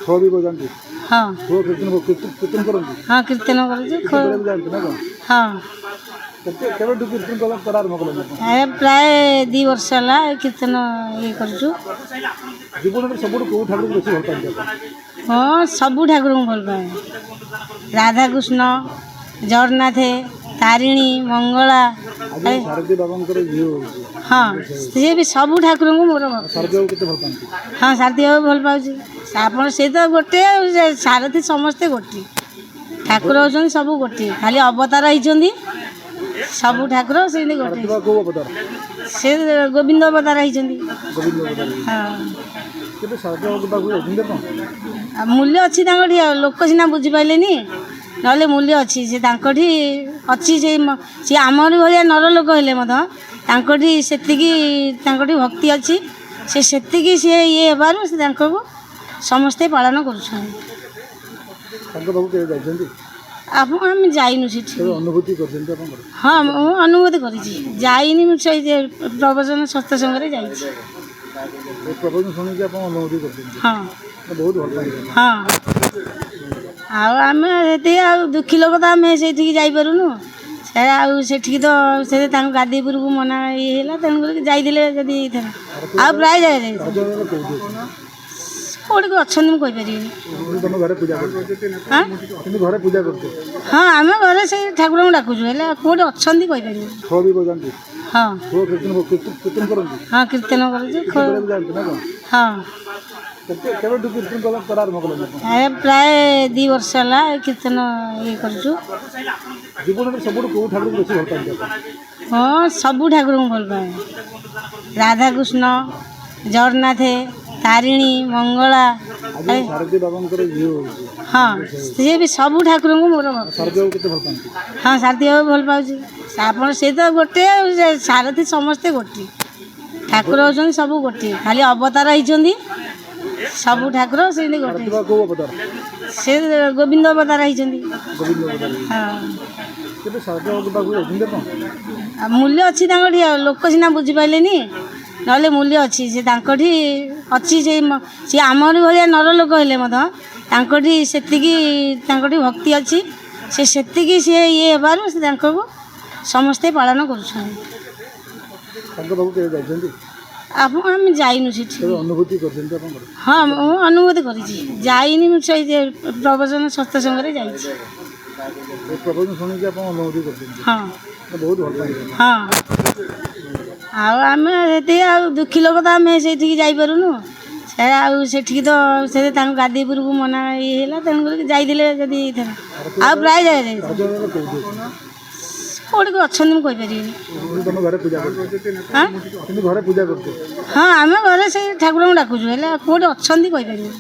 ଖୋଳ ବି ବଜାନ୍ତି। ହଁ ଖୋଳ କୀର୍ତ୍ତନ କରନ୍ତି। ହଁ କୀର୍ତ୍ତନ କରୁଛୁ କେବେ ଯାଆନ୍ତି ନା କ'ଣ? ହଁ କେବେଠୁ କୀର୍ତ୍ତନ କରା ଆରମ୍ଭ କଲେଣି ଆପଣ? ପ୍ରାୟ 2 ବର୍ଷ ହେଲା ଏ କୀର୍ତ୍ତନ ଇଏ କରୁଛୁ। ଜୀବନରେ ସବୁଠୁ କେଉଁ ଠାକୁରକୁ ବେଶୀ ଭଲ ପାଆନ୍ତି ଆପଣ? ହଁ ସବୁ ଠାକୁରଙ୍କୁ ଭଲ ପାଏ। ରାଧାକୃଷ୍ଣ, ଜଗନ୍ନାଥ, ତାରିଣୀ, ମଙ୍ଗଳା। ଆଜି ଶାରଦୀ ବାବାଙ୍କର ଝିଅ ହେଉଛି। ହଁ ସିଏ ବି ସବୁ ଠାକୁରଙ୍କୁ ମୋର ଭଲ। ଶାରଦୀକୁ କେତେ ଭଲ ପାଆନ୍ତି? ହଁ ସାରଥୀ ବାବୁ ଭଲ ପାଉଛି। ଆପଣ ସେ ତ ଗୋଟେ ଆଉ ସାରଥୀ ସମସ୍ତେ ଗୋଟିଏ। ଠାକୁର ହେଉଛନ୍ତି ସବୁ ଗୋଟିଏ, ଖାଲି ଅବତାର ହେଇଛନ୍ତି। ସବୁ ଠାକୁର ସେମିତି ଗୋଟେ। ଶାରଦୀ ବାବା କେଉଁ ଅବତାର? ସେ ଗୋବିନ୍ଦ ଅବତାର ହେଇଛନ୍ତି। ଗୋବିନ୍ଦ ଅବତାର। ହଁ କେବେ ଶାରଦୀ ବାବାଙ୍କ ପାଖକୁ ଯାଇଛନ୍ତି ଆପଣ? ଆଉ ମୂଲ୍ୟ ଅଛି ତାଙ୍କଠି, ଆଉ ଲୋକ ସିନା ବୁଝିପାରିଲେନି, ନହେଲେ ମୂଲ୍ୟ ଅଛି। ସେ ତାଙ୍କଠି ଅଛି। ସେ ଆମରି ଭଳିଆ ନର ଲୋକ ହେଲେ ମଧ୍ୟ ତାଙ୍କଠି ସେତିକି ତାଙ୍କଠି ଭକ୍ତି ଅଛି। ସେ ସେତିକି ସିଏ ଇଏ ହେବାରୁ ସେ ତାଙ୍କୁ ସମସ୍ତେ ପାଳନ କରୁଛନ୍ତି। ତାଙ୍କ ପାଖକୁ କେବେ ଯାଇଛନ୍ତି? ଆମେ ଯାଇନୁ ସେଠି। କେବେ ଅନୁଭୂତି କରିଛନ୍ତି ଆପଣଙ୍କର? ହଁ ମୁଁ ଅନୁଭୂତି କରିଛି। ଯାଇନି, ମୁଁ ସେଇ ପ୍ରବଚନ ସତ୍ସଙ୍ଗରେ ଯାଇଛି। ଏ ପ୍ରବଚନ ଶୁଣିକି ଆପଣ ଅନୁଭୂତି କରିଛନ୍ତି? ହଁ ବହୁତ ଭଲ ଲାଗିଲା। ହଁ ଆଉ ଆମେ ସେତିକି, ଆଉ ଦୁଃଖୀ ଲୋକ ତ ଆମେ ସେଇଠିକି ଯାଇପାରୁନୁ। ସେ ଆଉ ସେଠିକି ତ ସେ ତାଙ୍କ ଗାଦିପୁରକୁ ମନା ଇଏ ହେଲା, ତେଣୁକରି ଯାଇଥିଲେ ଯଦି ହେଇଥିଲା। ଆଉ ପ୍ରାୟ ଯାଇଛି। କେଉଁଠିକି ଅଛନ୍ତି ମୁଁ କହିପାରିବିନି। ତମ ଘରେ ପୂଜା କରୁଛ? ହଁ କିନ୍ତୁ ଘରେ ପୂଜା କରୁଛ? ହଁ ଆମେ ଘରେ ସେଇ ଠାକୁରଙ୍କୁ ଡାକୁଛୁ, ହେଲେ କେଉଁଠି ଅଛନ୍ତି କହିପାରିବିନି। ଖୋଳ ବି ବଜାନ୍ତି। ହଁ ଖୋଳ କୀର୍ତ୍ତନ କରନ୍ତି। ହଁ କୀର୍ତ୍ତନ କରୁଛୁ। କେବେ ଯାଆନ୍ତି ନା କ'ଣ? ହଁ କେବେଠୁ କୀର୍ତ୍ତନ କରା ଆରମ୍ଭ କଲେଣି ଆପଣ? ପ୍ରାୟ 2 ବର୍ଷ ହେଲା ଏ କୀର୍ତ୍ତନ ଇଏ କରୁଛୁ। ଜୀବନରେ ସବୁଠୁ କେଉଁ ଠାକୁରକୁ ବେଶୀ ଭଲ ପାଆନ୍ତି ଆପଣ? ହଁ ସବୁ ଠାକୁରଙ୍କୁ ଭଲ ପାଏ। ରାଧାକୃଷ୍ଣ, ଜଗନ୍ନାଥ, ତାରିଣୀ, ମଙ୍ଗଳା। ଆଜି ଶାରଦୀ ବାବାଙ୍କର ଝିଅ ହେଉଛି। ହଁ ସିଏ ବି ସବୁ ଠାକୁରଙ୍କୁ ମୋର ଭଲ। ଶାରଦୀକୁ କେତେ ଭଲ ପାଆନ୍ତି? ହଁ ସାରଥୀ ବାବୁ ଭଲ ପାଉଛି। ଆପଣ ସେ ତ ଗୋଟେ ଆଉ ସାରଥୀ ସମସ୍ତେ ଗୋଟିଏ। ଠାକୁର ହେଉଛନ୍ତି ସବୁ ଗୋଟିଏ, ଖାଲି ଅବତାର ହେଇଛନ୍ତି। ସବୁ ଠାକୁର ସେମିତି ଗୋଟେ। ଶାରଦୀ ବାବା କେଉଁ ଅବତାର? ସେ ଗୋବିନ୍ଦ ଅବତାର ହେଇଛନ୍ତି। ଗୋବିନ୍ଦ ଅବତାର। ହଁ କେବେ ଶାରଦୀ ବାବାଙ୍କ ପାଖକୁ ଯାଇଛନ୍ତି ଆପଣ? ଆଉ ମୂଲ୍ୟ ଅଛି ତାଙ୍କଠି, ଆଉ ଲୋକ ସିନା ବୁଝିପାରିଲେନି, ନହେଲେ ମୂଲ୍ୟ ଅଛି। ସେ ତାଙ୍କଠି ଅଛି। ସେ ଆମରି ଭଳିଆ ନର ଲୋକ ହେଲେ ମଧ୍ୟ ତାଙ୍କଠି ସେତିକି ତାଙ୍କଠି ଭକ୍ତି ଅଛି। ସେ ସେତିକି ସିଏ ଇଏ ହେବାରୁ ସେ ତାଙ୍କୁ ସମସ୍ତେ ପାଳନ କରୁଛନ୍ତି। ତାଙ୍କ ପାଖକୁ କେବେ ଯାଇଛନ୍ତି? ଆମେ ଯାଇନୁ ସେଠି। କେବେ ଅନୁଭୂତି କରିଛନ୍ତି ଆପଣଙ୍କର? ହଁ ମୁଁ ଅନୁଭୂତି କରିଛି। ଯାଇନି, ମୁଁ ସେଇ ପ୍ରବଚନ ସତ୍ସଙ୍ଗରେ ଯାଇଛି। ଏ ପ୍ରବଚନ ଶୁଣିକି ଆପଣ ଅନୁଭୂତି କରିଛନ୍ତି? ହଁ ବହୁତ ଭଲ ଲାଗିଲା। ହଁ ଆଉ ଆମେ ସେତିକି, ଆଉ ଦୁଃଖୀ ଲୋକ ତ ଆମେ ସେଇଠିକି ଯାଇପାରୁନୁ। ସେ ଆଉ ସେଠିକି ତ ସେ ତାଙ୍କ ଗାଦିପୁରକୁ ମନା ଇଏ ହେଲା, ତେଣୁକରି ଯାଇଥିଲେ ଯଦି ହେଇଥିଲା। ଆଉ ପ୍ରାୟ ଯାଇଛି। କେଉଁଠିକି ଅଛନ୍ତି ମୁଁ କହିପାରିବିନି। ତମ ଘରେ ପୂଜା କରୁଛ? ହଁ କିନ୍ତୁ ଘରେ ପୂଜା କରୁଛ? ହଁ ଆମେ ଘରେ ସେଇ ଠାକୁରଙ୍କୁ ଡାକୁଛୁ, ହେଲେ କେଉଁଠି ଅଛନ୍ତି କହିପାରିବିନି।